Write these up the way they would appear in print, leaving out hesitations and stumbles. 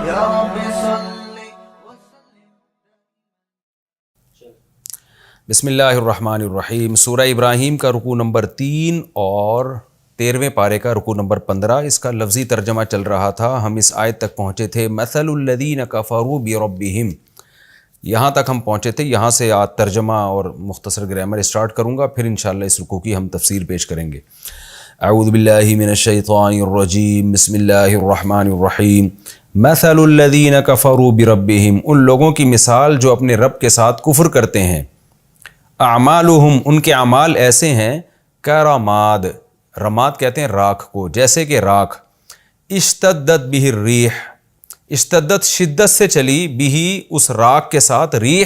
یا رب صل. بسم اللہ الرحمن الرحیم. سورہ ابراہیم کا رکوع نمبر 3 اور 13ویں پارے کا رکوع نمبر 15. اس کا لفظی ترجمہ چل رہا تھا. ہم اس آیت تک پہنچے تھے مثل الذین کفروا بربہم. یہاں تک ہم پہنچے تھے. یہاں سے ترجمہ اور مختصر گرامر اسٹارٹ کروں گا، پھر انشاءاللہ اس رکوع کی ہم تفسیر پیش کریں گے. اعوذ باللہ من الشیطان الرجیم. بسم اللہ الرحمن الرحیم. مثل الذین کفروا بربہم. ان لوگوں کی مثال جو اپنے رب کے ساتھ کفر کرتے ہیں. اعمالہم، ان کے اعمال ایسے ہیں کرماد. رماد کہتے ہیں راکھ کو، جیسے کہ راکھ. اشتدت بہ الریح، اشتدت شدت سے چلی، بہ اس راکھ کے ساتھ، ریح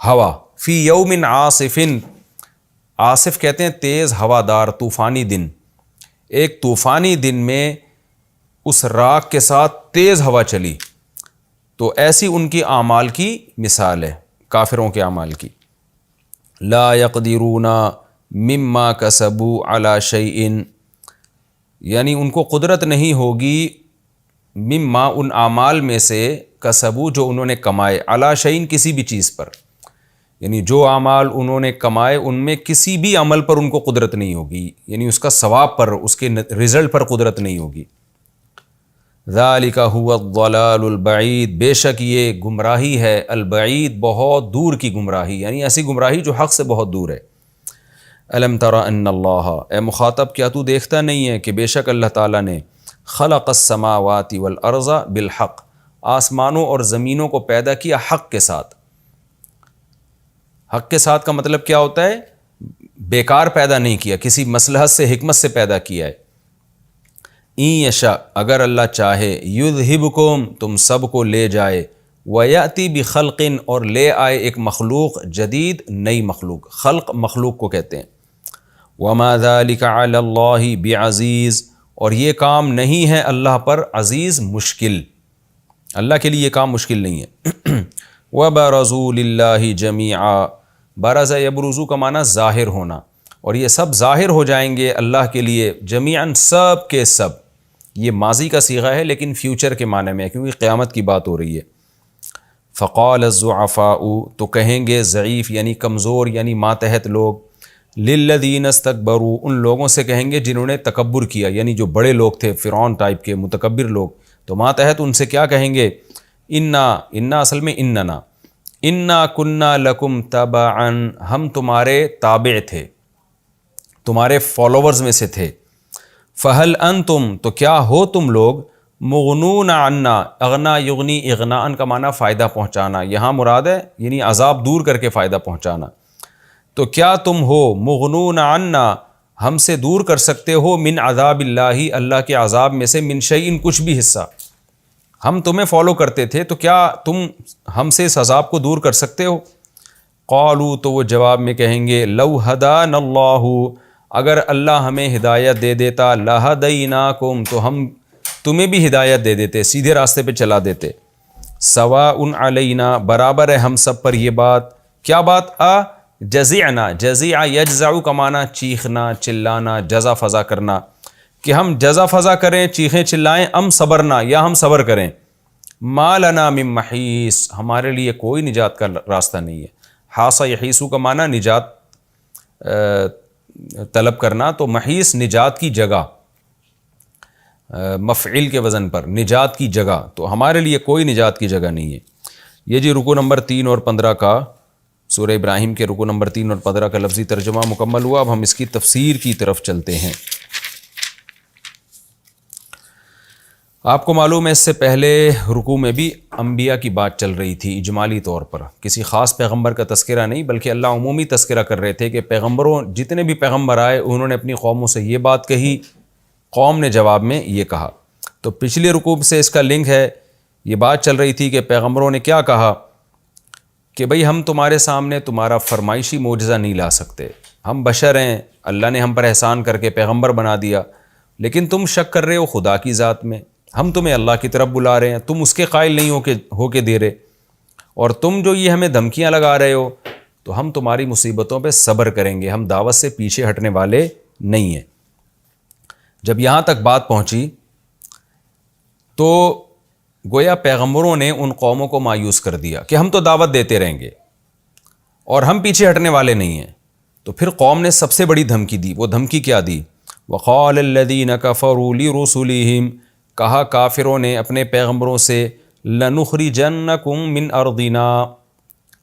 ہوا، فی یوم عاصف. عاصف کہتے ہیں تیز ہوادار طوفانی دن. ایک طوفانی دن میں اس راکھ کے ساتھ تیز ہوا چلی. تو ایسی ان کی اعمال کی مثال ہے، کافروں کے اعمال کی. لا یقدرون مما کسبوا علی شیء، یعنی ان کو قدرت نہیں ہوگی مما ان اعمال میں سے، کسبوا جو انہوں نے کمائے، علی شیء کسی بھی چیز پر. یعنی جو اعمال انہوں نے کمائے ان میں کسی بھی عمل پر ان کو قدرت نہیں ہوگی، یعنی اس کا ثواب پر، اس کے رزلٹ پر قدرت نہیں ہوگی. ذالک هو الضلال البعید، بے شک یہ گمراہی ہے، البعید بہت دور کی گمراہی، یعنی ایسی گمراہی جو حق سے بہت دور ہے. الم تر ان اللہ، اے مخاطب کیا تو دیکھتا نہیں ہے کہ بے شک اللہ تعالیٰ نے خلق السماوات والارض بالحق، آسمانوں اور زمینوں کو پیدا کیا حق کے ساتھ. حق کے ساتھ کا مطلب کیا ہوتا ہے؟ بیکار پیدا نہیں کیا، کسی مصلحت سے، حکمت سے پیدا کیا ہے. این یشاء، اگر اللہ چاہے، یذہبکم، تم سب کو لے جائے، ویأتی بخلق، اور لے آئے ایک مخلوق جدید، نئی مخلوق. خلق مخلوق کو کہتے ہیں. وما ذلک علی اللہ بعزیز، اور یہ کام نہیں ہے اللہ پر عزیز، مشکل. اللہ کے لیے یہ کام مشکل نہیں ہے. وبرزوا للہ جمیعا، برز یبرزو کا معنی ظاہر ہونا، اور یہ سب ظاہر ہو جائیں گے اللہ کے لیے، جمیعاً سب کے سب. یہ ماضی کا صیغہ ہے لیکن فیوچر کے معنی میں ہے، کیونکہ قیامت کی بات ہو رہی ہے. فقال الضعفاء، تو کہیں گے ضعیف یعنی کمزور یعنی ماتحت لوگ، للذین استکبروا، ان لوگوں سے کہیں گے جنہوں نے تکبر کیا، یعنی جو بڑے لوگ تھے، فرعون ٹائپ کے متکبر لوگ. تو ماتحت ان سے کیا کہیں گے؟ انا اصل میں اننا، انا کننا لکم تبعا، ہم تمہارے تابع تھے، تمہارے فالوورز میں سے تھے. فہل انتم، تو کیا ہو تم لوگ، مغنون عنا، اغنا یغنی اغناء کا معنی فائدہ پہنچانا، یہاں مراد ہے یعنی عذاب دور کر کے فائدہ پہنچانا. تو کیا تم ہو مغنون عنا، ہم سے دور کر سکتے ہو، من عذاب اللہ، اللہ کے عذاب میں سے، من شیء کچھ بھی حصہ. ہم تمہیں فالو کرتے تھے تو کیا تم ہم سے اس عذاب کو دور کر سکتے ہو؟ قالوا، تو وہ جواب میں کہیں گے، لو ہدانا اللہ، اگر اللہ ہمیں ہدایت دے دیتا، لہدیناکم، تو ہم تمہیں بھی ہدایت دے دیتے، سیدھے راستے پہ چلا دیتے. سواء علینا، برابر ہے ہم سب پر یہ بات. کیا بات؟ جزعنا، جزع یجزع کا معنی چیخنا، چلانا، جزا فضا کرنا، کہ ہم جزا فضا کریں، چیخیں چلائیں، ام صبرنا، یا ہم صبر کریں. ما لنا من محیص، ہمارے لیے کوئی نجات کا راستہ نہیں ہے. حاصہ یحیسو کا معنی نجات طلب کرنا، تو محیص نجات کی جگہ، مفعول کے وزن پر، نجات کی جگہ. تو ہمارے لیے کوئی نجات کی جگہ نہیں ہے. یہ جی رکوع نمبر 3 اور 15 کا، سورہ ابراہیم کے رکوع نمبر 3 اور 15 کا لفظی ترجمہ مکمل ہوا. اب ہم اس کی تفسیر کی طرف چلتے ہیں. آپ کو معلوم ہے اس سے پہلے رکوع میں بھی انبیاء کی بات چل رہی تھی اجمالی طور پر، کسی خاص پیغمبر کا تذکرہ نہیں، بلکہ اللہ عمومی تذکرہ کر رہے تھے کہ پیغمبروں، جتنے بھی پیغمبر آئے انہوں نے اپنی قوموں سے یہ بات کہی، قوم نے جواب میں یہ کہا. تو پچھلے رکوع سے اس کا لنک ہے. یہ بات چل رہی تھی کہ پیغمبروں نے کیا کہا کہ بھئی ہم تمہارے سامنے تمہارا فرمائشی معجزہ نہیں لا سکتے، ہم بشر ہیں، اللہ نے ہم پر احسان کر کے پیغمبر بنا دیا، لیکن تم شک کر رہے ہو خدا کی ذات میں، ہم تمہیں اللہ کی طرف بلا رہے ہیں، تم اس کے قائل نہیں ہو کے دے رہے، اور تم جو یہ ہمیں دھمکیاں لگا رہے ہو، تو ہم تمہاری مصیبتوں پہ صبر کریں گے، ہم دعوت سے پیچھے ہٹنے والے نہیں ہیں. جب یہاں تک بات پہنچی تو گویا پیغمبروں نے ان قوموں کو مایوس کر دیا کہ ہم تو دعوت دیتے رہیں گے اور ہم پیچھے ہٹنے والے نہیں ہیں. تو پھر قوم نے سب سے بڑی دھمکی دی. وہ دھمکی کیا دی؟ وقال الذین کفروا لرسلہم، کہا کافروں نے اپنے پیغمبروں سے، لنخرجنکم من ارضنا،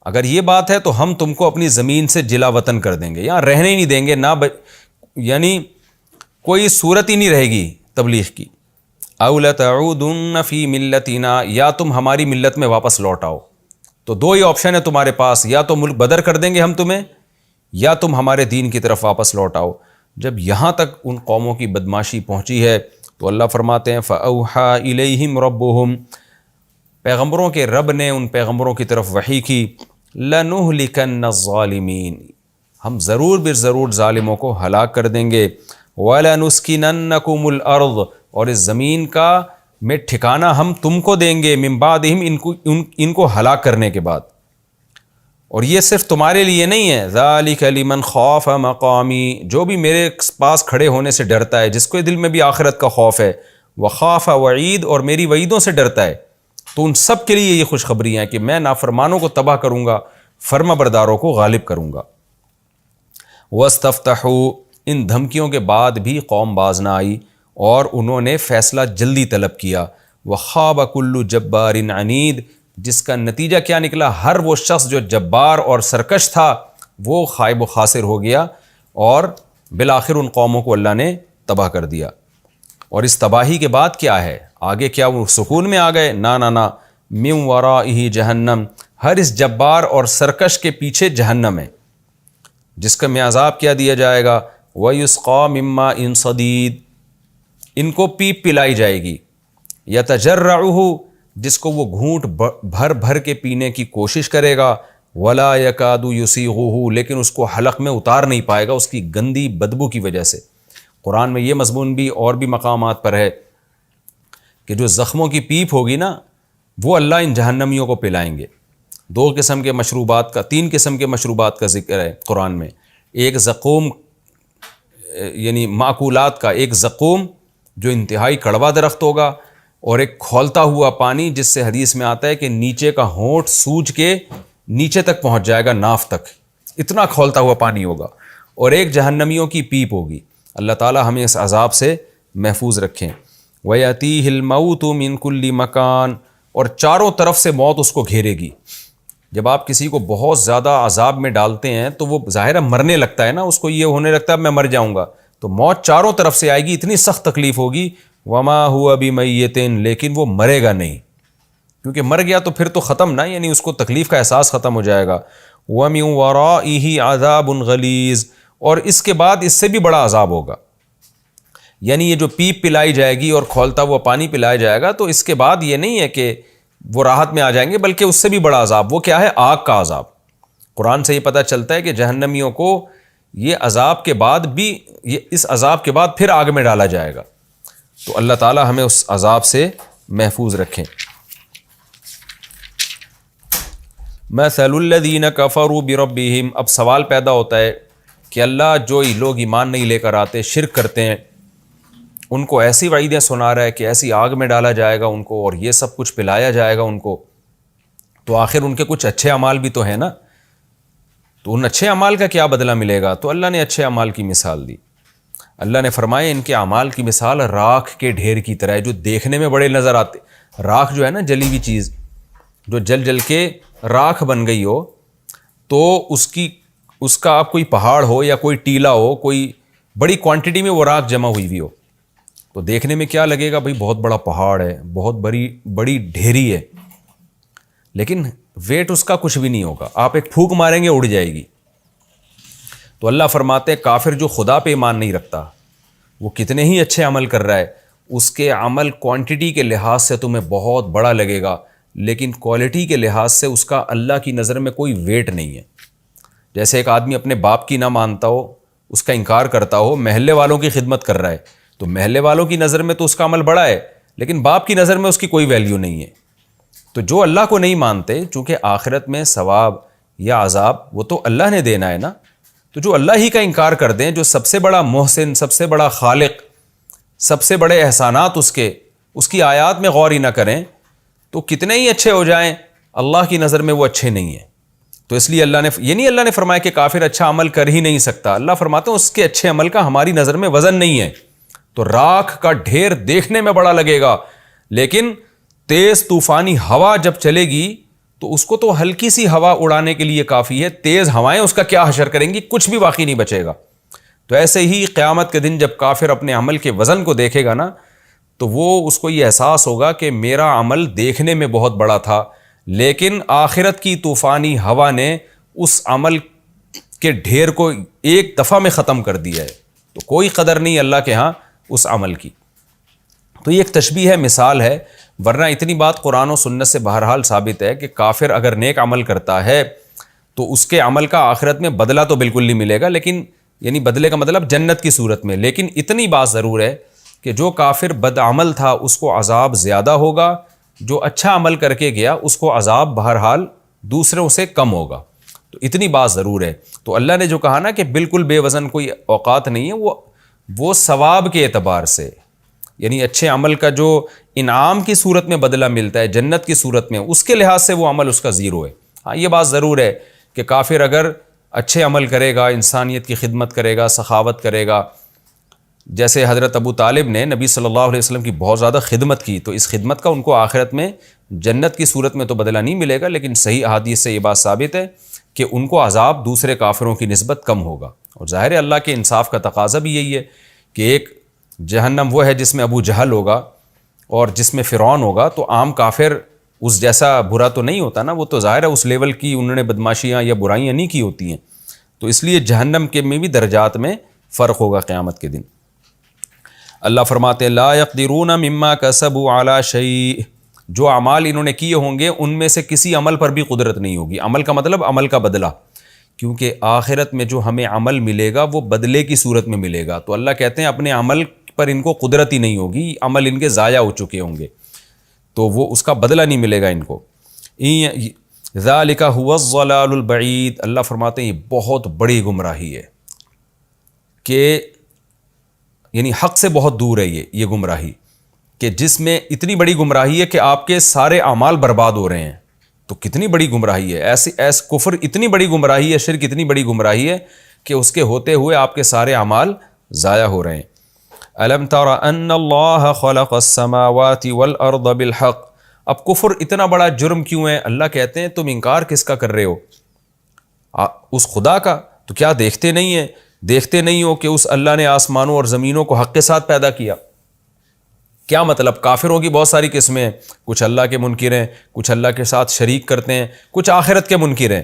اگر یہ بات ہے تو ہم تم کو اپنی زمین سے جلا وطن کر دیں گے، یہاں رہنے ہی نہیں دیں گے، یعنی کوئی صورت ہی نہیں رہے گی تبلیغ کی. او لتعودن فی ملتنا، یا تم ہماری ملت میں واپس لوٹ آؤ. تو دو ہی آپشن ہے تمہارے پاس، یا تو ملک بدر کر دیں گے ہم تمہیں، یا تم ہمارے دین کی طرف واپس لوٹ آؤ. جب یہاں تک ان قوموں کی بدماشی پہنچی ہے تو اللہ فرماتے ہیں فَأَوْحَى إِلَيْهِمْ رَبُّهُمْ، پیغمبروں کے رب نے ان پیغمبروں کی طرف وحی کی، لَنُهْلِكَنَّ الظَّالِمِينَ، ہم ضرور ظالموں کو ہلاک کر دیں گے، وَلَنُسْكِنَنَّكُمُ الْأَرْض، اور اس زمین کا میں ٹھکانہ ہم تم کو دیں گے، من بعدہم، ان کو ہلاک کرنے کے بعد. اور یہ صرف تمہارے لیے نہیں ہے، ذَلِكَ لِمَنْ خَافَ مَقَامِي، جو بھی میرے پاس کھڑے ہونے سے ڈرتا ہے، جس کو دل میں بھی آخرت کا خوف ہے، وَخَافَ وَعِيد، اور میری وعیدوں سے ڈرتا ہے، تو ان سب کے لیے یہ خوشخبری ہے کہ میں نافرمانوں کو تباہ کروں گا، فرما برداروں کو غالب کروں گا. وَاسْتَفْتَحُوا، ان دھمکیوں کے بعد بھی قوم باز نہ آئی اور انہوں نے فیصلہ جلدی طلب کیا. وَخَابَ كُلُّ جَبَّارٍ عَنِيدٍ، جس کا نتیجہ کیا نکلا؟ ہر وہ شخص جو جبار اور سرکش تھا وہ خائب و خاسر ہو گیا، اور بالآخر ان قوموں کو اللہ نے تباہ کر دیا. اور اس تباہی کے بعد کیا ہے آگے؟ کیا وہ سکون میں آ گئے؟ نہ، من ورائہ جہنم، ہر اس جبار اور سرکش کے پیچھے جہنم ہے، جس کا میں عذاب کیا دیا جائے گا. وَيُسْقَى مِن مَّاءٍ صَدِيدٍ، ان کو پیپ پلائی جائے گی. يَتَجَرَّعُهُ، جس کو وہ گھونٹ بھر بھر کے پینے کی کوشش کرے گا. وَلَا يَكَادُ يُسِيغُهُ، لیکن اس کو حلق میں اتار نہیں پائے گا اس کی گندی بدبو کی وجہ سے. قرآن میں یہ مضمون بھی اور بھی مقامات پر ہے کہ جو زخموں کی پیپ ہوگی نا، وہ اللہ ان جہنمیوں کو پلائیں گے. 2 قسم کے مشروبات کا، 3 قسم کے مشروبات کا ذکر ہے قرآن میں. ایک زقوم، یعنی معقولات کا، ایک زقوم جو انتہائی کڑوا درخت ہوگا، اور ایک کھولتا ہوا پانی جس سے حدیث میں آتا ہے کہ نیچے کا ہونٹ سوج کے نیچے تک پہنچ جائے گا، ناف تک، اتنا کھولتا ہوا پانی ہوگا. اور ایک جہنمیوں کی پیپ ہوگی. اللہ تعالی ہمیں اس عذاب سے محفوظ رکھیں. وَيَأْتِيهِ الْمَوْتُ مِنْ كُلِّ مَكَانٍ، اور چاروں طرف سے موت اس کو گھیرے گی. جب آپ کسی کو بہت زیادہ عذاب میں ڈالتے ہیں تو وہ ظاہر مرنے لگتا ہے نا، اس کو یہ ہونے لگتا ہے میں مر جاؤں گا، تو موت چاروں طرف سے آئے گی، اتنی سخت تکلیف ہوگی. وَمَا هُوَ بِمَيِّتٍ، لیکن وہ مرے گا نہیں، کیونکہ مر گیا تو پھر تو ختم نا، یعنی اس کو تکلیف کا احساس ختم ہو جائے گا. وَمِن وَرَائِهِ عَذَابٌ غَلِيظٌ، اور اس کے بعد اس سے بھی بڑا عذاب ہوگا. یعنی یہ جو پیپ پلائی جائے گی اور کھولتا ہوا پانی پلایا جائے گا، تو اس کے بعد یہ نہیں ہے کہ وہ راحت میں آ جائیں گے، بلکہ اس سے بھی بڑا عذاب. وہ کیا ہے؟ آگ کا عذاب. قرآن سے یہ پتہ چلتا ہے کہ جہنمیوں کو یہ عذاب کے بعد بھی، اس عذاب کے بعد پھر آگ میں ڈالا جائے گا. تو اللہ تعالی ہمیں اس عذاب سے محفوظ رکھیں. مثل الذین کفروا بربہم، اب سوال پیدا ہوتا ہے کہ اللہ جو لوگ ایمان نہیں لے کر آتے، شرک کرتے ہیں، ان کو ایسی وعیدیں سنا رہا ہے کہ ایسی آگ میں ڈالا جائے گا ان کو، اور یہ سب کچھ پلایا جائے گا ان کو، تو آخر ان کے کچھ اچھے اعمال بھی تو ہیں نا، تو ان اچھے اعمال کا کیا بدلہ ملے گا؟ تو اللہ نے اچھے اعمال کی مثال دی. اللہ نے فرمایا ان کے اعمال کی مثال راکھ کے ڈھیر کی طرح ہے، جو دیکھنے میں بڑے نظر آتے. راکھ جو ہے نا، جلی ہوئی چیز جو جل جل کے راکھ بن گئی ہو، تو اس کا آپ کوئی پہاڑ ہو یا کوئی ٹیلا ہو، کوئی بڑی کوانٹٹی میں وہ راکھ جمع ہوئی ہو، تو دیکھنے میں کیا لگے گا؟ بھئی بہت بڑا پہاڑ ہے، بہت بڑی ڈھیری ہے، لیکن ویٹ اس کا کچھ بھی نہیں ہوگا. آپ ایک پھونک ماریں گے اڑ جائے گی. تو اللہ فرماتے ہیں کافر جو خدا پہ ایمان نہیں رکھتا، وہ کتنے ہی اچھے عمل کر رہا ہے، اس کے عمل کوانٹٹی کے لحاظ سے تمہیں بہت بڑا لگے گا، لیکن کوالٹی کے لحاظ سے اس کا اللہ کی نظر میں کوئی ویٹ نہیں ہے. جیسے ایک آدمی اپنے باپ کی نہ مانتا ہو، اس کا انکار کرتا ہو، محلے والوں کی خدمت کر رہا ہے، تو محلے والوں کی نظر میں تو اس کا عمل بڑا ہے، لیکن باپ کی نظر میں اس کی کوئی ویلیو نہیں ہے. تو جو اللہ کو نہیں مانتے، چونکہ آخرت میں ثواب یا عذاب وہ تو اللہ نے دینا ہے نا، تو جو اللہ ہی کا انکار کر دیں، جو سب سے بڑا محسن، سب سے بڑا خالق، سب سے بڑے احسانات اس کی آیات میں غور ہی نہ کریں، تو کتنے ہی اچھے ہو جائیں اللہ کی نظر میں وہ اچھے نہیں ہیں. تو اس لیے اللہ نے فرمایا کہ کافر اچھا عمل کر ہی نہیں سکتا. اللہ فرماتے ہیں اس کے اچھے عمل کا ہماری نظر میں وزن نہیں ہے. تو راکھ کا ڈھیر دیکھنے میں بڑا لگے گا، لیکن تیز طوفانی ہوا جب چلے گی تو اس کو تو ہلکی سی ہوا اڑانے کے لیے کافی ہے، تیز ہوائیں اس کا کیا حشر کریں گی، کچھ بھی باقی نہیں بچے گا. تو ایسے ہی قیامت کے دن جب کافر اپنے عمل کے وزن کو دیکھے گا نا، تو وہ اس کو یہ احساس ہوگا کہ میرا عمل دیکھنے میں بہت بڑا تھا، لیکن آخرت کی طوفانی ہوا نے اس عمل کے ڈھیر کو ایک دفعہ میں ختم کر دیا ہے. تو کوئی قدر نہیں اللہ کے ہاں اس عمل کی. تو یہ ایک تشبیہ ہے، مثال ہے، ورنہ اتنی بات قرآن و سنت سے بہرحال ثابت ہے کہ کافر اگر نیک عمل کرتا ہے تو اس کے عمل کا آخرت میں بدلہ تو بالکل نہیں ملے گا، لیکن یعنی بدلے کا مطلب جنت کی صورت میں. لیکن اتنی بات ضرور ہے کہ جو کافر بد عمل تھا اس کو عذاب زیادہ ہوگا، جو اچھا عمل کر کے گیا اس کو عذاب بہرحال دوسروں سے کم ہوگا. تو اتنی بات ضرور ہے. تو اللہ نے جو کہا نا کہ بالکل بے وزن کوئی اوقات نہیں ہے، وہ ثواب کے اعتبار سے، یعنی اچھے عمل کا جو انعام کی صورت میں بدلہ ملتا ہے جنت کی صورت میں، اس کے لحاظ سے وہ عمل اس کا زیرو ہے. ہاں یہ بات ضرور ہے کہ کافر اگر اچھے عمل کرے گا، انسانیت کی خدمت کرے گا، سخاوت کرے گا، جیسے حضرت ابو طالب نے نبی صلی اللہ علیہ وسلم کی بہت زیادہ خدمت کی، تو اس خدمت کا ان کو آخرت میں جنت کی صورت میں تو بدلہ نہیں ملے گا، لیکن صحیح احادیث سے یہ بات ثابت ہے کہ ان کو عذاب دوسرے کافروں کی نسبت کم ہوگا. اور ظاہر ہے اللہ کے انصاف کا تقاضا بھی یہی ہے کہ ایک جہنم وہ ہے جس میں ابو جہل ہوگا اور جس میں فرعون ہوگا، تو عام کافر اس جیسا برا تو نہیں ہوتا نا، وہ تو ظاہر ہے اس لیول کی انہوں نے بدماشیاں یا برائیاں نہیں کی ہوتی ہیں. تو اس لیے جہنم کے میں بھی درجات میں فرق ہوگا قیامت کے دن. اللہ فرماتے ہیں لا یقدرون مما کسبوا علی شیء، جو اعمال انہوں نے کیے ہوں گے ان میں سے کسی عمل پر بھی قدرت نہیں ہوگی. عمل کا مطلب عمل کا بدلہ، کیونکہ آخرت میں جو ہمیں عمل ملے گا وہ بدلے کی صورت میں ملے گا. تو اللہ کہتے ہیں اپنے عمل پر ان کو قدرت ہی نہیں ہوگی، عمل ان کے ضائع ہو چکے ہوں گے، تو وہ اس کا بدلہ نہیں ملے گا ان کو. ذالک هو الضلال البعید، اللہ فرماتے ہیں یہ بہت بڑی گمراہی ہے، کہ یعنی حق سے بہت دور ہے یہ گمراہی، کہ جس میں اتنی بڑی گمراہی ہے کہ آپ کے سارے اعمال برباد ہو رہے ہیں. تو کتنی بڑی گمراہی ہے، ایس کفر اتنی بڑی گمراہی ہے، شرک اتنی بڑی گمراہی ہے کہ اس کے ہوتے ہوئے آپ کے سارے اعمال ضائع ہو رہے ہیں. الم تر ان اللہ خلق السماوات والارض بالحق، اب کفر اتنا بڑا جرم کیوں ہے؟ اللہ کہتے ہیں تم انکار کس کا کر رہے ہو؟ اس خدا کا. تو کیا دیکھتے نہیں ہو کہ اس اللہ نے آسمانوں اور زمینوں کو حق کے ساتھ پیدا کیا؟ کیا مطلب؟ کافروں کی بہت ساری قسمیں ہیں، کچھ اللہ کے منکر ہیں، کچھ اللہ کے ساتھ شریک کرتے ہیں، کچھ آخرت کے منکر ہیں.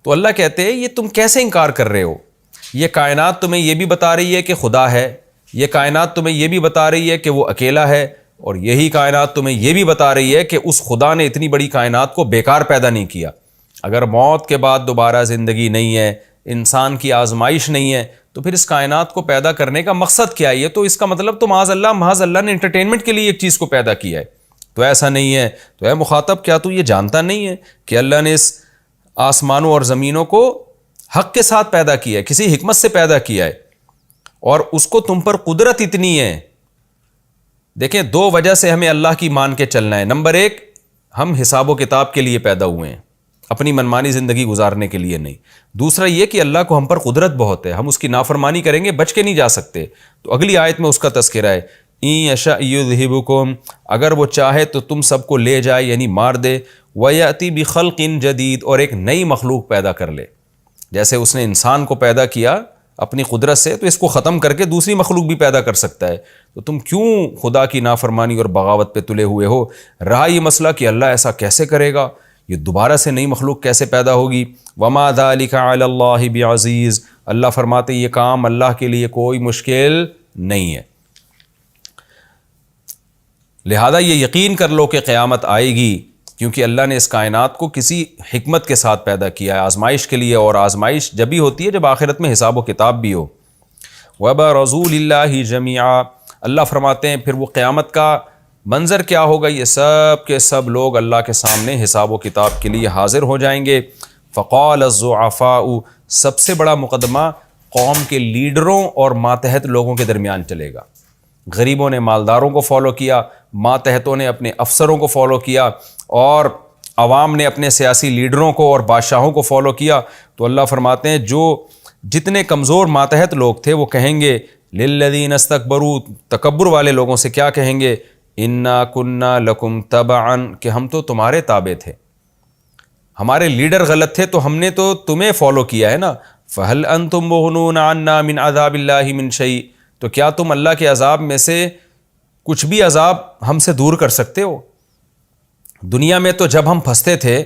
تو اللہ کہتے ہیں یہ تم کیسے انکار کر رہے ہو؟ یہ کائنات تمہیں یہ بھی بتا رہی ہے کہ خدا ہے، یہ کائنات تمہیں یہ بھی بتا رہی ہے کہ وہ اکیلا ہے، اور یہی کائنات تمہیں یہ بھی بتا رہی ہے کہ اس خدا نے اتنی بڑی کائنات کو بیکار پیدا نہیں کیا. اگر موت کے بعد دوبارہ زندگی نہیں ہے، انسان کی آزمائش نہیں ہے، تو پھر اس کائنات کو پیدا کرنے کا مقصد کیا ہے؟ تو اس کا مطلب تو محض اللہ نے انٹرٹینمنٹ کے لیے ایک چیز کو پیدا کیا ہے. تو ایسا نہیں ہے. تو اے مخاطب، کیا تو یہ جانتا نہیں ہے کہ اللہ نے اس آسمانوں اور زمینوں کو حق کے ساتھ پیدا کیا ہے، کسی حکمت سے پیدا کیا ہے، اور اس کو تم پر قدرت اتنی ہے. دیکھیں، دو وجہ سے ہمیں اللہ کی مان کے چلنا ہے. نمبر ایک، ہم حساب و کتاب کے لیے پیدا ہوئے ہیں، اپنی منمانی زندگی گزارنے کے لیے نہیں. دوسرا یہ کہ اللہ کو ہم پر قدرت بہت ہے، ہم اس کی نافرمانی کریں گے بچ کے نہیں جا سکتے. تو اگلی آیت میں اس کا تذکرہ ہے، ان یشاء یذھبکم، اگر وہ چاہے تو تم سب کو لے جائے یعنی مار دے، ویأتی بخلق جدید، اور ایک نئی مخلوق پیدا کر لے. جیسے اس نے انسان کو پیدا کیا اپنی قدرت سے، تو اس کو ختم کر کے دوسری مخلوق بھی پیدا کر سکتا ہے. تو تم کیوں خدا کی نافرمانی اور بغاوت پہ تلے ہوئے ہو؟ رہا یہ مسئلہ کہ اللہ ایسا کیسے کرے گا، یہ دوبارہ سے نئی مخلوق کیسے پیدا ہوگی؟ وما ذلک علی اللہ بعزیز، اللہ فرماتے یہ کام اللہ کے لیے کوئی مشکل نہیں ہے. لہذا یہ یقین کر لو کہ قیامت آئے گی، کیونکہ اللہ نے اس کائنات کو کسی حکمت کے ساتھ پیدا کیا ہے، آزمائش کے لیے. اور آزمائش جب ہی ہوتی ہے جب آخرت میں حساب و کتاب بھی ہو. وَبَرَزُوا لِلَّهِ جَمِيعًا، اللہ فرماتے ہیں پھر وہ قیامت کا منظر کیا ہوگا؟ یہ سب کے سب لوگ اللہ کے سامنے حساب و کتاب کے لیے حاضر ہو جائیں گے. فَقَالَ الضُّعَفَاءُ، سب سے بڑا مقدمہ قوم کے لیڈروں اور ماتحت لوگوں کے درمیان چلے گا. غریبوں نے مالداروں کو فالو کیا، ماتحتوں نے اپنے افسروں کو فالو کیا، اور عوام نے اپنے سیاسی لیڈروں کو اور بادشاہوں کو فالو کیا، تو اللہ فرماتے ہیں جو جتنے کمزور ماتحت لوگ تھے وہ کہیں گے للذین استکبروا، تکبر والے لوگوں سے کیا کہیں گے، انا کنا لکم تبعا، کہ ہم تو تمہارے تابع تھے، ہمارے لیڈر غلط تھے تو ہم نے تو تمہیں فالو کیا ہے نا، فہل انتم مغنون عنا من عذاب اللہ من شیء، تو کیا تم اللہ کے عذاب میں سے کچھ بھی عذاب ہم سے دور کر سکتے ہو؟ دنیا میں تو جب ہم پھنستے تھے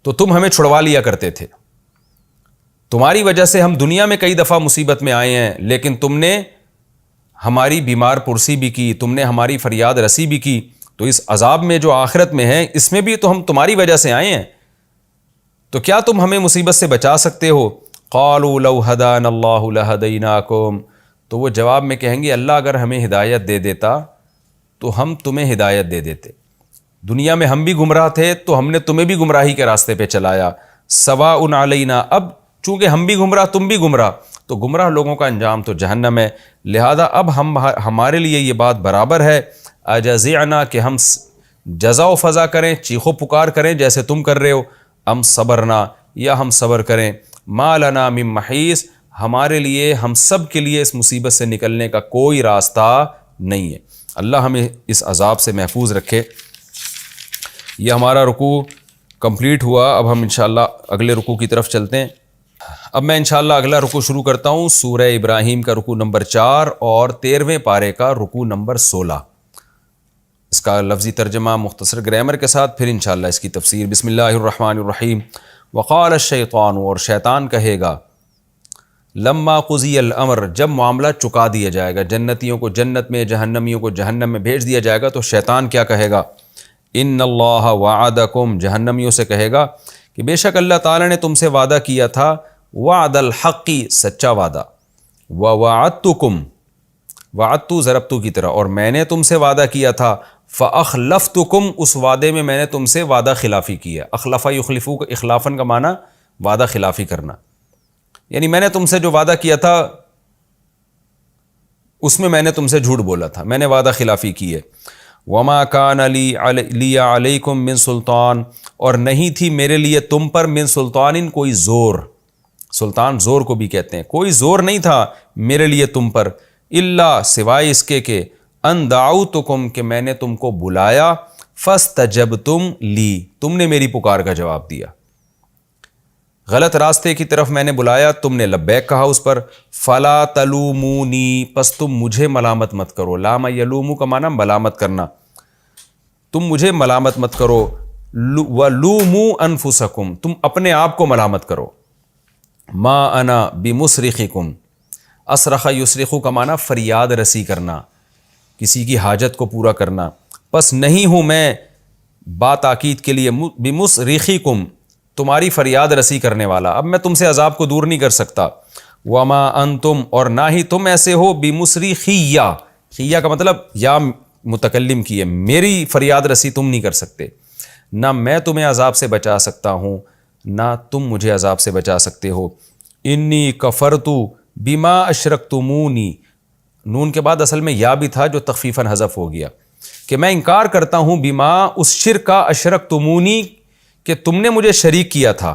تو تم ہمیں چھڑوا لیا کرتے تھے، تمہاری وجہ سے ہم دنیا میں کئی دفعہ مصیبت میں آئے ہیں، لیکن تم نے ہماری بیمار پرسی بھی کی، تم نے ہماری فریاد رسی بھی کی، تو اس عذاب میں جو آخرت میں ہے اس میں بھی تو ہم تمہاری وجہ سے آئے ہیں، تو کیا تم ہمیں مصیبت سے بچا سکتے ہو؟ قالوا لو ہدانا اللہ لہدیناکم، تو وہ جواب میں کہیں گے اللہ اگر ہمیں ہدایت دے دیتا تو ہم تمہیں ہدایت دے دیتے، دنیا میں ہم بھی گمراہ تھے تو ہم نے تمہیں بھی گمراہی کے راستے پہ چلایا، سواء علینا، اب چونکہ ہم بھی گمراہ تم بھی گمراہ تو گمراہ لوگوں کا انجام تو جہنم ہے، لہذا اب ہمارے لیے یہ بات برابر ہے، اجزعنا، کہ ہم جزا و فضا کریں، چیخ و پکار کریں جیسے تم کر رہے ہو، ام صبرنا، یا ہم صبر کریں، ما لنا من محیص، ہمارے لیے ہم سب کے لیے اس مصیبت سے نکلنے کا کوئی راستہ نہیں ہے۔ اللہ ہمیں اس عذاب سے محفوظ رکھے۔ یہ ہمارا رکوع کمپلیٹ ہوا، اب ہم انشاءاللہ اگلے رکوع کی طرف چلتے ہیں۔ اب میں انشاءاللہ اگلا رکوع شروع کرتا ہوں، سورہ ابراہیم کا رکوع نمبر 4 اور 13ویں پارے کا رکوع نمبر 16۔ اس کا لفظی ترجمہ مختصر گرامر کے ساتھ، پھر انشاءاللہ اس کی تفسیر۔ بسم اللہ الرحمن الرحیم۔ وقال الشیطان، اور شیطان کہے گا، لما قضی الامر، جب معاملہ چکا دیا جائے گا، جنتیوں کو جنت میں، جہنمیوں کو جہنم میں بھیج دیا جائے گا، تو شیطان کیا کہے گا، ان اللہ وعدکم، جہنمیوں سے کہے گا کہ بے شک اللہ تعالیٰ نے تم سے وعدہ کیا تھا، وعد الحق، سچا وعدہ، ووعدتکم، وعدتو ضربتو کی طرح، اور میں نے تم سے وعدہ کیا تھا، فاخلفتکم، اس وعدے میں میں نے تم سے وعدہ خلافی کی ہے۔ اخلفا یخلفو، اخلافاً کا معنی وعدہ خلافی کرنا، یعنی میں نے تم سے جو وعدہ کیا تھا اس میں میں نے تم سے جھوٹ بولا تھا، میں نے وعدہ خلافی کی ہے۔ وما کان لی علیکم من سلطان، اور نہیں تھی میرے لیے تم پر من سلطان، کوئی زور، سلطان زور کو بھی کہتے ہیں، کوئی زور نہیں تھا میرے لیے تم پر، الا، سوائے اس کے کہ ان دعوتکم، کہ میں نے تم کو بلایا، فاستجبتم لی، تم نے میری پکار کا جواب دیا، غلط راستے کی طرف میں نے بلایا، تم نے لبیک کہا اس پر، فلا تلومونی، پس تم مجھے ملامت مت کرو، لام یلومو کا معنی ملامت کرنا، تم مجھے ملامت مت کرو، ولومو انفسکم، تم اپنے آپ کو ملامت کرو، ما انا بمصرخکم، اصرخ یصرخ کا معنی فریاد رسی کرنا، کسی کی حاجت کو پورا کرنا، پس نہیں ہوں میں باتاکید کے لیے بمصرخکم، تمہاری فریاد رسی کرنے والا، اب میں تم سے عذاب کو دور نہیں کر سکتا، وما انتم، اور نہ ہی تم ایسے ہو، بمصرخیہ، خیہ کا مطلب یا متکلم کی ہے، میری فریاد رسی تم نہیں کر سکتے، نہ میں تمہیں عذاب سے بچا سکتا ہوں نہ تم مجھے عذاب سے بچا سکتے ہو، انی کفرت بما اشرکتمونی، نون کے بعد اصل میں یا بھی تھا جو تخفیفاً حذف ہو گیا، کہ میں انکار کرتا ہوں بما، اس شرک کا، اشرکتمونی، کہ تم نے مجھے شریک کیا تھا،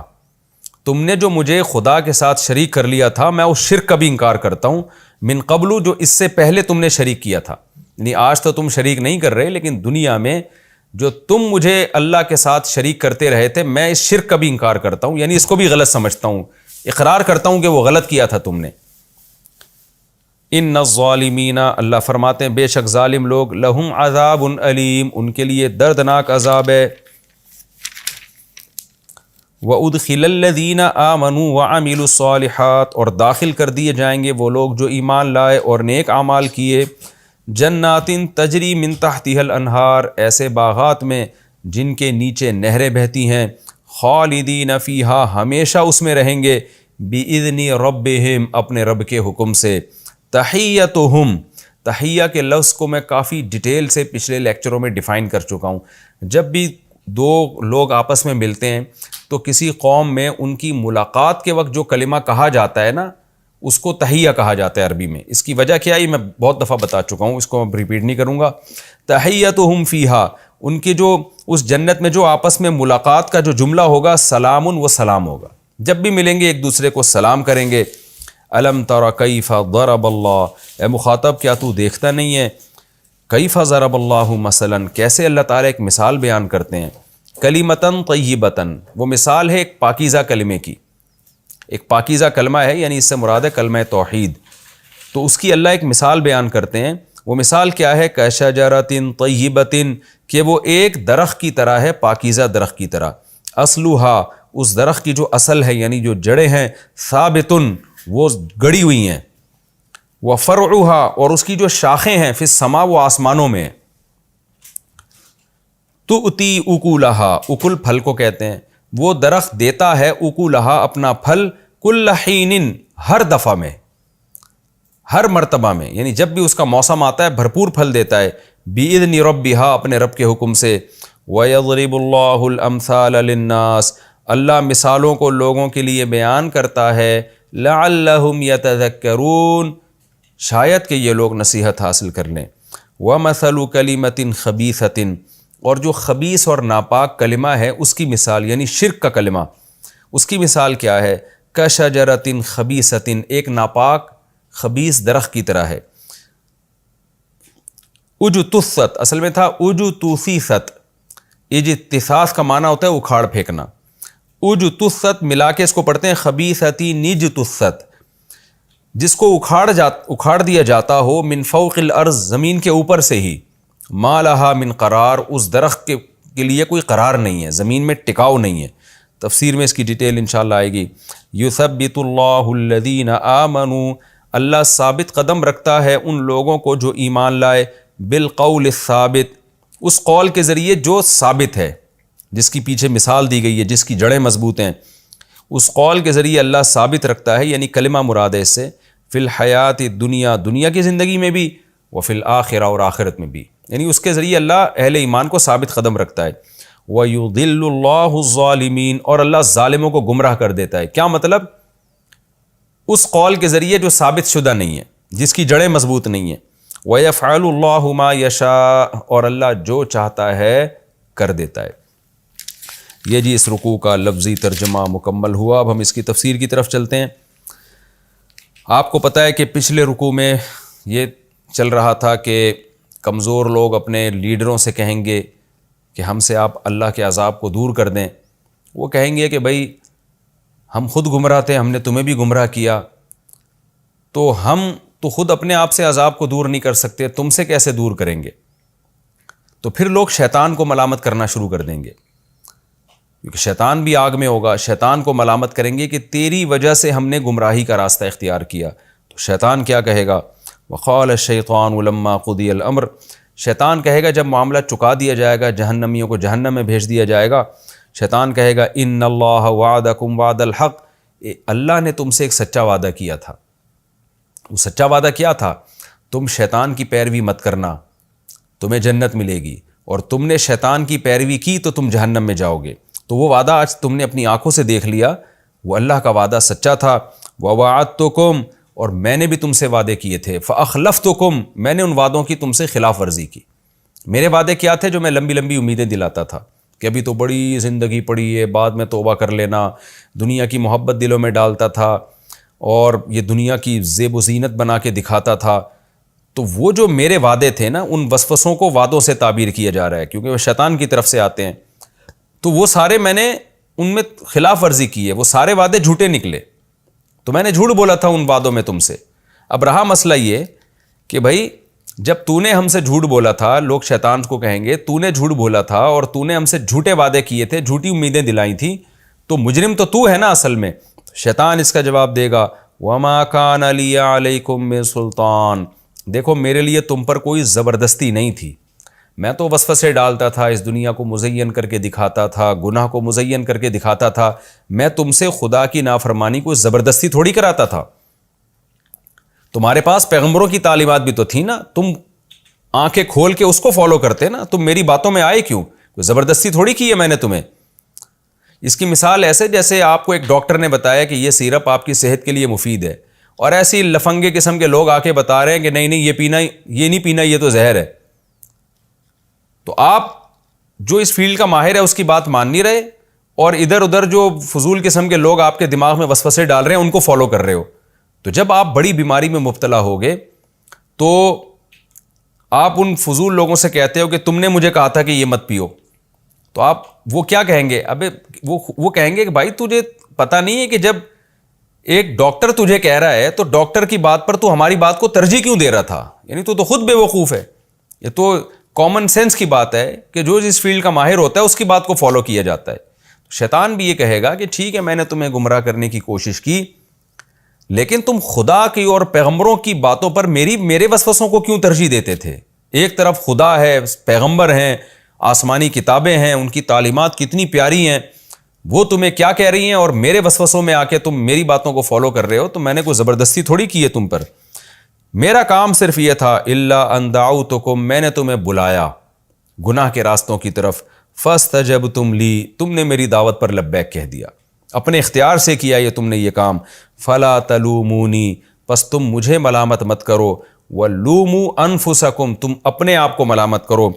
تم نے جو مجھے خدا کے ساتھ شریک کر لیا تھا، میں اس شرک کا بھی انکار کرتا ہوں، من قبل، جو اس سے پہلے تم نے شریک کیا تھا، یعنی آج تو تم شریک نہیں کر رہے، لیکن دنیا میں جو تم مجھے اللہ کے ساتھ شریک کرتے رہے تھے، میں اس شرک کا بھی انکار کرتا ہوں، یعنی اس کو بھی غلط سمجھتا ہوں، اقرار کرتا ہوں کہ وہ غلط کیا تھا تم نے۔ ان الظالمین، اللہ فرماتے ہیں بے شک ظالم لوگ، لہم عذاب علیم، ان کے لیے دردناک عذاب ہے۔ وَأُدْخِلَ الَّذِينَ آمَنُوا وَعَمِلُوا الصَّالِحَاتِ، اور داخل کر دیے جائیں گے وہ لوگ جو ایمان لائے اور نیک اعمال کیے، جنات تجری من تحتها الانہار، ایسے باغات میں جن کے نیچے نہریں بہتی ہیں، خالدین فیہا، ہمیشہ اس میں رہیں گے، بِإِذْنِ رَبِّهِمْ، اپنے رب کے حکم سے، تحیتہم، تحیہ کے لفظ کو میں کافی ڈیٹیل سے پچھلے لیکچروں میں ڈیفائن کر چکا ہوں۔ جب بھی دو لوگ آپس میں ملتے ہیں تو کسی قوم میں ان کی ملاقات کے وقت جو کلمہ کہا جاتا ہے نا، اس کو تحیہ کہا جاتا ہے عربی میں. اس کی وجہ کیا ہے میں بہت دفعہ بتا چکا ہوں, اس کو میں ریپیٹ نہیں کروں گا. تحیتہم فیہا, ان کی جو اس جنت میں جو آپس میں ملاقات کا جو جملہ ہوگا, سلام و سلام ہوگا. جب بھی ملیں گے ایک دوسرے کو سلام کریں گے. الم تر کیف ضرب اللہ, اے مخاطب کیا تو دیکھتا نہیں ہے, کیف ضرب اللہ مثلا, کیسے اللہ تعالیٰ ایک مثال بیان کرتے ہیں. کلمتن طیبتن, وہ مثال ہے ایک پاکیزہ کلمے کی, ایک پاکیزہ کلمہ ہے, یعنی اس سے مراد ہے کلمہ توحید. تو اس کی اللہ ایک مثال بیان کرتے ہیں. وہ مثال کیا ہے؟ کشجرۃ طیبۃ, کہ وہ ایک درخت کی طرح ہے, پاکیزہ درخت کی طرح. اصلھا, اس درخت کی جو اصل ہے یعنی جو جڑیں ہیں, ثابتن, وہ گڑی ہوئی ہیں. وفرعھا, اور اس کی جو شاخیں ہیں, فی السماء, وہ آسمانوں میں. تؤتی اکولھا, اکل پھل کو کہتے ہیں. وہ درخت دیتا ہے اکولھا, اپنا پھل, کل حین, ہر دفعہ میں, ہر مرتبہ میں, یعنی جب بھی اس کا موسم آتا ہے بھرپور پھل دیتا ہے. بِإِذْنِ رَبِّهَا, اپنے رب کے حکم سے. وَيَضْرِبُ اللَّهُ الْأَمْثَالَ لِلنَّاسِ, اللہ مثالوں کو لوگوں کے لیے بیان کرتا ہے. لَعَلَّهُمْ يَتَذَكَّرُونَ, شاید کہ یہ لوگ نصیحت حاصل کر لیں. وَمَثَلُ كَلِمَةٍ خَبِيثَةٍ, اور جو خبیث اور ناپاک کلمہ ہے اس کی مثال, یعنی شرک کا کلمہ, اس کی مثال کیا ہے؟ کشجرۃ خبیثۃ, ایک ناپاک خبیث درخت کی طرح ہے. اجتثت, اصل میں تھا اجتثیثت, اجتثاث کا معنی ہوتا ہے اکھاڑ پھینکنا. اجتثت ملا کے اس کو پڑھتے ہیں خبیثۃ نجتثت, جس کو اکھاڑ دیا جاتا ہو, من فوق الارض, زمین کے اوپر سے ہی. ما لہا من قرار, اس درخت کے لیے کوئی قرار نہیں ہے, زمین میں ٹکاؤ نہیں ہے. تفسیر میں اس کی ڈیٹیل انشاءاللہ آئے گی. یثبت اللہ الذین آمنوا, اللہ ثابت قدم رکھتا ہے ان لوگوں کو جو ایمان لائے. بالقول الثابت, اس قول کے ذریعے جو ثابت ہے, جس کی پیچھے مثال دی گئی ہے, جس کی جڑیں مضبوط ہیں, اس قول کے ذریعے اللہ ثابت رکھتا ہے, یعنی کلمہ مراد ہے اس سے. فی الحیات دنیا, دنیا کی زندگی میں بھی, وفی الآخرہ, اور آخرت میں بھی, یعنی اس کے ذریعے اللہ اہل ایمان کو ثابت قدم رکھتا ہے. وَيُضِلُّ اللَّهُ الظَّالِمِينَ, اور اللہ ظالموں کو گمراہ کر دیتا ہے. کیا مطلب؟ اس قول کے ذریعے جو ثابت شدہ نہیں ہے, جس کی جڑیں مضبوط نہیں ہیں. وَيَفْعَلُ اللَّهُ مَا يَشَاءُ, اور اللہ جو چاہتا ہے کر دیتا ہے. یہ جی اس رکوع کا لفظی ترجمہ مکمل ہوا. اب ہم اس کی تفسیر کی طرف چلتے ہیں. آپ کو پتہ ہے کہ پچھلے رکوع میں یہ چل رہا تھا کہ کمزور لوگ اپنے لیڈروں سے کہیں گے کہ ہم سے آپ اللہ کے عذاب کو دور کر دیں. وہ کہیں گے کہ بھائی ہم خود گمراہ تھے, ہم نے تمہیں بھی گمراہ کیا, تو ہم تو خود اپنے آپ سے عذاب کو دور نہیں کر سکتے, تم سے کیسے دور کریں گے؟ تو پھر لوگ شیطان کو ملامت کرنا شروع کر دیں گے, کیونکہ شیطان بھی آگ میں ہوگا. شیطان کو ملامت کریں گے کہ تیری وجہ سے ہم نے گمراہی کا راستہ اختیار کیا. تو شیطان کیا کہے گا؟ وقال الشیطان لما قضی الامر, شیطان کہے گا جب معاملہ چکا دیا جائے گا, جہنمیوں کو جہنم میں بھیج دیا جائے گا, شیطان کہے گا ان اللہ وعدکم وعد الحق, اللہ نے تم سے ایک سچا وعدہ کیا تھا. وہ سچا وعدہ کیا تھا؟ تم شیطان کی پیروی مت کرنا, تمہیں جنت ملے گی, اور تم نے شیطان کی پیروی کی تو تم جہنم میں جاؤ گے. تو وہ وعدہ آج تم نے اپنی آنکھوں سے دیکھ لیا, وہ اللہ کا وعدہ سچا تھا. وَوَعَدْتُكُمْ, اور میں نے بھی تم سے وعدے کیے تھے. فَأَخْلَفْتُكُمْ, میں نے ان وعدوں کی تم سے خلاف ورزی کی. میرے وعدے کیا تھے جو میں لمبی لمبی امیدیں دلاتا تھا کہ ابھی تو بڑی زندگی پڑی ہے, بعد میں توبہ کر لینا, دنیا کی محبت دلوں میں ڈالتا تھا, اور یہ دنیا کی زیب و زینت بنا کے دکھاتا تھا. تو وہ جو میرے وعدے تھے نا, ان وسوسوں کو وعدوں سے تعبیر کیا جا رہا ہے, کیونکہ وہ شیطان کی طرف سے آتے ہیں. تو وہ سارے میں نے ان میں خلاف ورزی کی ہے, وہ سارے وعدے جھوٹے نکلے, تو میں نے جھوٹ بولا تھا ان وعدوں میں تم سے. اب رہا مسئلہ یہ کہ بھائی جب تو نے ہم سے جھوٹ بولا تھا, لوگ شیطان کو کہیں گے تو نے جھوٹ بولا تھا اور تو نے ہم سے جھوٹے وعدے کیے تھے, جھوٹی امیدیں دلائی تھیں, تو مجرم تو ہے نا اصل میں. شیطان اس کا جواب دے گا وَمَا كَانَ لِيَ عَلَيْكُمْ مِن سُلطان, دیکھو میرے لیے تم پر کوئی زبردستی نہیں تھی, میں تو وسوسے ڈالتا تھا, اس دنیا کو مزین کر کے دکھاتا تھا, گناہ کو مزین کر کے دکھاتا تھا. میں تم سے خدا کی نافرمانی کو زبردستی تھوڑی کراتا تھا. تمہارے پاس پیغمبروں کی تعلیمات بھی تو تھی نا, تم آنکھیں کھول کے اس کو فالو کرتے نا, تم میری باتوں میں آئے کیوں؟ کوئی زبردستی تھوڑی کی ہے میں نے تمہیں. اس کی مثال ایسے جیسے آپ کو ایک ڈاکٹر نے بتایا کہ یہ سیرپ آپ کی صحت کے لیے مفید ہے, اور ایسی لفنگے قسم کے لوگ آ کے بتا رہے ہیں کہ نہیں یہ پینا، یہ نہیں پینا، یہ تو زہر ہے. تو آپ جو اس فیلڈ کا ماہر ہے اس کی بات مان نہیں رہے، اور ادھر ادھر جو فضول قسم کے لوگ آپ کے دماغ میں وسوسے ڈال رہے ہیں ان کو فالو کر رہے ہو. تو جب آپ بڑی بیماری میں مبتلا ہوگے تو آپ ان فضول لوگوں سے کہتے ہو کہ تم نے مجھے کہا تھا کہ یہ مت پیو، تو آپ وہ کیا کہیں گے؟ ابے وہ کہیں گے کہ بھائی تجھے پتہ نہیں ہے کہ جب ایک ڈاکٹر تجھے کہہ رہا ہے تو ڈاکٹر کی بات پر تو ہماری بات کو ترجیح کیوں دے رہا تھا؟ یعنی تو خود بے وقوف ہے. یہ تو کامن سینس کی بات ہے کہ جو اس فیلڈ کا ماہر ہوتا ہے اس کی بات کو فالو کیا جاتا ہے. شیطان بھی یہ کہے گا کہ ٹھیک ہے میں نے تمہیں گمراہ کرنے کی کوشش کی، لیکن تم خدا کی اور پیغمبروں کی باتوں پر میرے وسوسوں کو کیوں ترجیح دیتے تھے؟ ایک طرف خدا ہے، پیغمبر ہیں، آسمانی کتابیں ہیں، ان کی تعلیمات کتنی پیاری ہیں، وہ تمہیں کیا کہہ رہی ہیں، اور میرے وسوسوں میں آ کے تم میری باتوں کو فالو کر رہے ہو. تو میں نے کوئی زبردستی تھوڑی کی ہے تم پر، میرا کام صرف یہ تھا الا ان دعوتکم، میں نے تمہیں بلایا گناہ کے راستوں کی طرف، فاستجبتم لی، تم نے میری دعوت پر لبیک کہہ دیا، اپنے اختیار سے کیا یہ تم نے یہ کام. فلا تلومونی، پس تم مجھے ملامت مت کرو، ولوموا انفسکم، تم اپنے آپ کو ملامت کرو.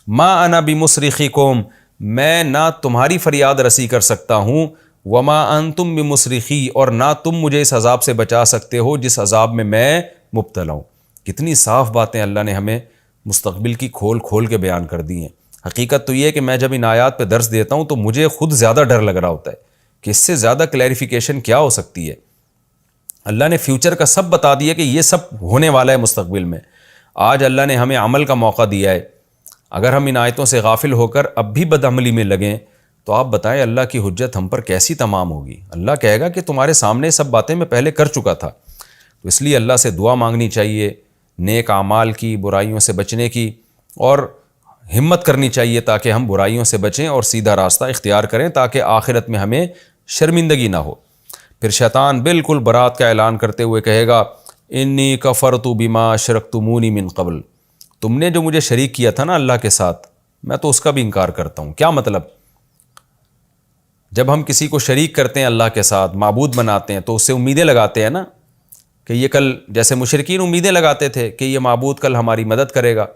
ما انا بمصرخکم، میں نہ تمہاری فریاد رسی کر سکتا ہوں، وما انتم بمصرخی، اور نہ تم مجھے اس عذاب سے بچا سکتے ہو جس عذاب میں مبتلا ہوں. کتنی صاف باتیں اللہ نے ہمیں مستقبل کی کھول کھول کے بیان کر دی ہیں. حقیقت تو یہ ہے کہ میں جب ان آیات پہ درس دیتا ہوں تو مجھے خود زیادہ ڈر لگ رہا ہوتا ہے کہ اس سے زیادہ کلیریفیکیشن کیا ہو سکتی ہے. اللہ نے فیوچر کا سب بتا دیا کہ یہ سب ہونے والا ہے مستقبل میں. آج اللہ نے ہمیں عمل کا موقع دیا ہے. اگر ہم ان آیتوں سے غافل ہو کر اب بھی بدعملی میں لگیں تو آپ بتائیں اللہ کی حجت ہم پر کیسی تمام ہوگی. اللہ کہے گا کہ تمہارے سامنے سب باتیں میں پہلے کر چکا تھا. تو اس لیے اللہ سے دعا مانگنی چاہیے، نیک اعمال کی، برائیوں سے بچنے کی، اور ہمت کرنی چاہیے تاکہ ہم برائیوں سے بچیں اور سیدھا راستہ اختیار کریں تاکہ آخرت میں ہمیں شرمندگی نہ ہو. پھر شیطان بالکل برات کا اعلان کرتے ہوئے کہے گا انی کفرت بما اشرکتمونی من قبل، تم نے جو مجھے شریک کیا تھا نا اللہ کے ساتھ، میں تو اس کا بھی انکار کرتا ہوں. کیا مطلب؟ جب ہم کسی کو شریک کرتے ہیں اللہ کے ساتھ، معبود بناتے ہیں، تو اس سے امیدیں لگاتے ہیں نا کہ یہ کل، جیسے مشرکین امیدیں لگاتے تھے کہ یہ معبود کل ہماری مدد کرے گا،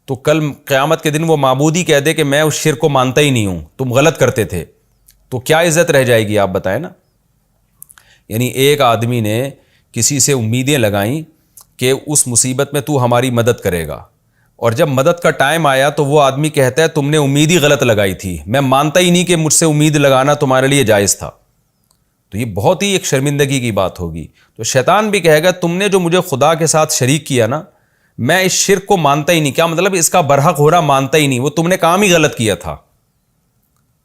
تو کل قیامت کے دن وہ معبود ہی کہہ دے کہ میں اس شرک کو مانتا ہی نہیں ہوں، تم غلط کرتے تھے، تو کیا عزت رہ جائے گی؟ آپ بتائیں نا. یعنی ایک آدمی نے کسی سے امیدیں لگائیں کہ اس مصیبت میں تو ہماری مدد کرے گا، اور جب مدد کا ٹائم آیا تو وہ آدمی کہتا ہے تم نے امید ہی غلط لگائی تھی، میں مانتا ہی نہیں کہ مجھ سے امید لگانا تمہارے لیے جائز تھا. تو یہ بہت ہی ایک شرمندگی کی بات ہوگی. تو شیطان بھی کہے گا تم نے جو مجھے خدا کے ساتھ شریک کیا نا، میں اس شرک کو مانتا ہی نہیں. کیا مطلب؟ اس کا برحق ہونا مانتا ہی نہیں، وہ تم نے کام ہی غلط کیا تھا،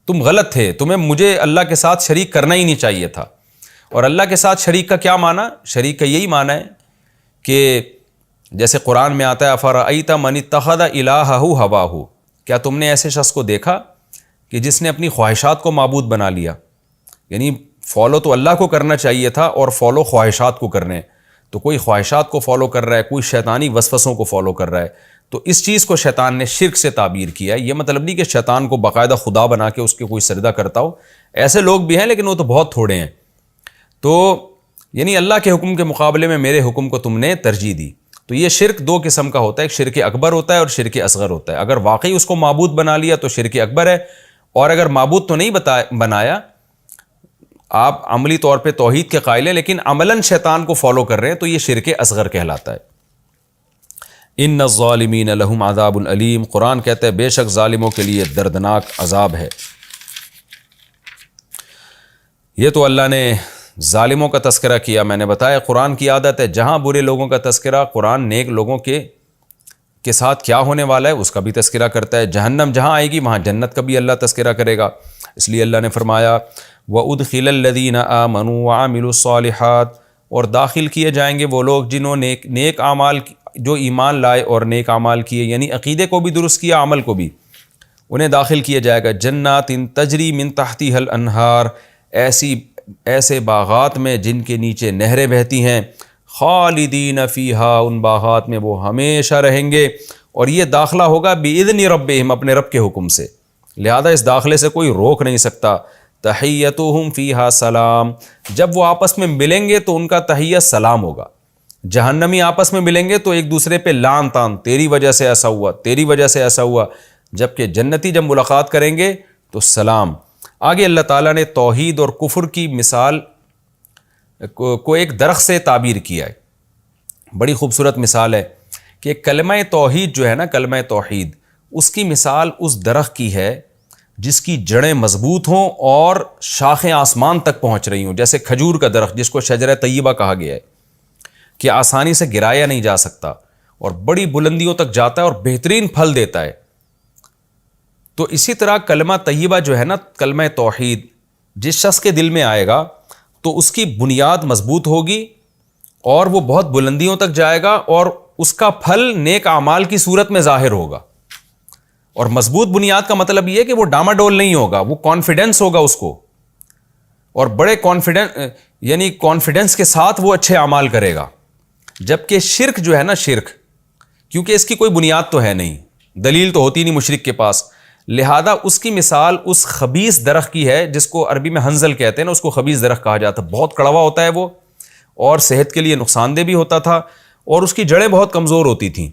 تم غلط تھے، تمہیں مجھے اللہ کے ساتھ شریک کرنا ہی نہیں چاہیے تھا. اور اللہ کے ساتھ شریک کا کیا معنی؟ شریک کا یہی معنی ہے کہ جیسے قرآن میں آتا ہے افرأیت من اتخذ الہہ ہواہ، کیا تم نے ایسے شخص کو دیکھا کہ جس نے اپنی خواہشات کو معبود بنا لیا؟ یعنی فالو تو اللہ کو کرنا چاہیے تھا اور فالو خواہشات کو کرنے، تو کوئی خواہشات کو فالو کر رہا ہے، کوئی شیطانی وسوسوں کو فالو کر رہا ہے. تو اس چیز کو شیطان نے شرک سے تعبیر کیا ہے. یہ مطلب نہیں کہ شیطان کو باقاعدہ خدا بنا کے اس کے کوئی سجدہ کرتا ہو، ایسے لوگ بھی ہیں لیکن وہ تو بہت تھوڑے ہیں. تو یعنی اللہ کے حکم کے مقابلے میں میرے حکم کو تم نے ترجیح دی. تو یہ شرک دو قسم کا ہوتا ہے، ایک شرک اکبر ہوتا ہے اور شرک اصغر ہوتا ہے. اگر واقعی اس کو معبود بنا لیا تو شرک اکبر ہے، اور اگر معبود تو نہیں بنایا، آپ عملی طور پہ توحید کے قائل ہیں لیکن عملاً شیطان کو فالو کر رہے ہیں، تو یہ شرک اصغر کہلاتا ہے. ان الظالمین لہم عذاب علیم، قرآن کہتا ہے بے شک ظالموں کے لیے دردناک عذاب ہے. یہ تو اللہ نے ظالموں کا تذکرہ کیا. میں نے بتایا قرآن کی عادت ہے جہاں برے لوگوں کا تذکرہ، قرآن نیک لوگوں کے ساتھ کیا ہونے والا ہے اس کا بھی تذکرہ کرتا ہے. جہنم جہاں آئے گی وہاں جنت کا بھی اللہ تذکرہ کرے گا. اس لیے اللہ نے فرمایا وَأُدْخِلَ الَّذِينَ آمَنُوا وَعَمِلُوا الصَّالِحَاتِ، اور داخل کیے جائیں گے وہ لوگ جنہوں نے نیک اعمال، جو ایمان لائے اور نیک اعمال کیے، یعنی عقیدے کو بھی درست کیا، عمل کو بھی، انہیں داخل کیا جائے گا. جنات تجری من تحتها الانہار، ایسے باغات میں جن کے نیچے نہریں بہتی ہیں. خالدین فیہا، ان باغات میں وہ ہمیشہ رہیں گے. اور یہ داخلہ ہوگا بِإِذْنِ رَبِّهِمْ، اپنے رب کے حکم سے. لہذا اس داخلے سے کوئی روک نہیں سکتا. تحیتہم فیہا سلام، جب وہ آپس میں ملیں گے تو ان کا تحیہ سلام ہوگا. جہنمی آپس میں ملیں گے تو ایک دوسرے پہ لعن طعن، تیری وجہ سے ایسا ہوا، تیری وجہ سے ایسا ہوا. جبکہ جنتی جب ملاقات کریں گے تو سلام. آگے اللہ تعالیٰ نے توحید اور کفر کی مثال کو ایک درخت سے تعبیر کیا ہے. بڑی خوبصورت مثال ہے کہ کلمہ توحید جو ہے نا، کلمہ توحید، اس کی مثال اس درخت کی ہے جس کی جڑیں مضبوط ہوں اور شاخیں آسمان تک پہنچ رہی ہوں. جیسے کھجور کا درخت جس کو شجرہ طیبہ کہا گیا ہے کہ آسانی سے گرایا نہیں جا سکتا اور بڑی بلندیوں تک جاتا ہے اور بہترین پھل دیتا ہے. تو اسی طرح کلمہ طیبہ جو ہے نا، کلمہ توحید، جس شخص کے دل میں آئے گا تو اس کی بنیاد مضبوط ہوگی اور وہ بہت بلندیوں تک جائے گا اور اس کا پھل نیک اعمال کی صورت میں ظاہر ہوگا. اور مضبوط بنیاد کا مطلب یہ کہ وہ ڈاماڈول نہیں ہوگا، وہ کانفیڈنس ہوگا اس کو، اور بڑے کانفیڈنس کے ساتھ وہ اچھے اعمال کرے گا. جبکہ شرک جو ہے نا، شرک، کیونکہ اس کی کوئی بنیاد تو ہے نہیں، دلیل تو ہوتی نہیں مشرک کے پاس، لہذا اس کی مثال اس خبیث درخت کی ہے جس کو عربی میں حنظل کہتے ہیں نا، اس کو خبیث درخت کہا جاتا ہے. بہت کڑوا ہوتا ہے وہ اور صحت کے لیے نقصان دہ بھی ہوتا تھا اور اس کی جڑیں بہت کمزور ہوتی تھیں،